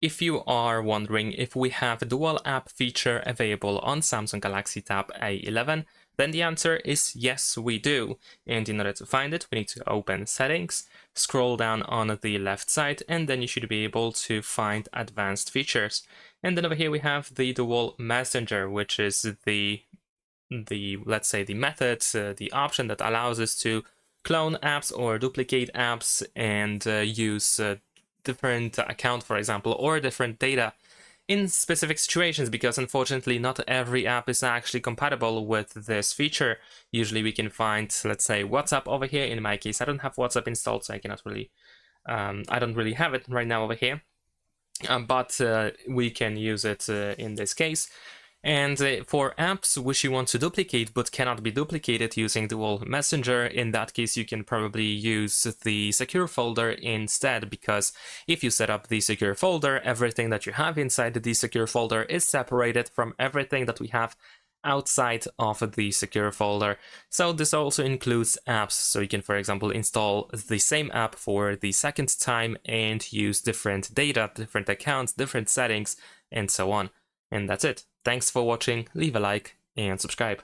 If you are wondering if we have a dual app feature available on Samsung Galaxy Tab A11, then the answer is yes, we do. And in order to find it, we need to open Settings, scroll down on the left side, and then you should be able to find Advanced Features. And then over here we have the Dual Messenger, which is the let's say the method, the option that allows us to clone apps or duplicate apps and use different account, for example, or different data in specific situations, because unfortunately not every app is actually compatible with this feature. Usually we can find, let's say, WhatsApp over here. In my case, I don't have WhatsApp installed, so I cannot really, I don't really have it right now over here, but we can use it in this case. And for apps which you want to duplicate but cannot be duplicated using Dual Messenger, in that case you can probably use the secure folder instead, because if you set up the secure folder, everything that you have inside the secure folder is separated from everything that we have outside of the secure folder. So this also includes apps, so you can, for example, install the same app for the second time and use different data, different accounts, different settings, and so on. And that's it. Thanks for watching, leave a like and subscribe.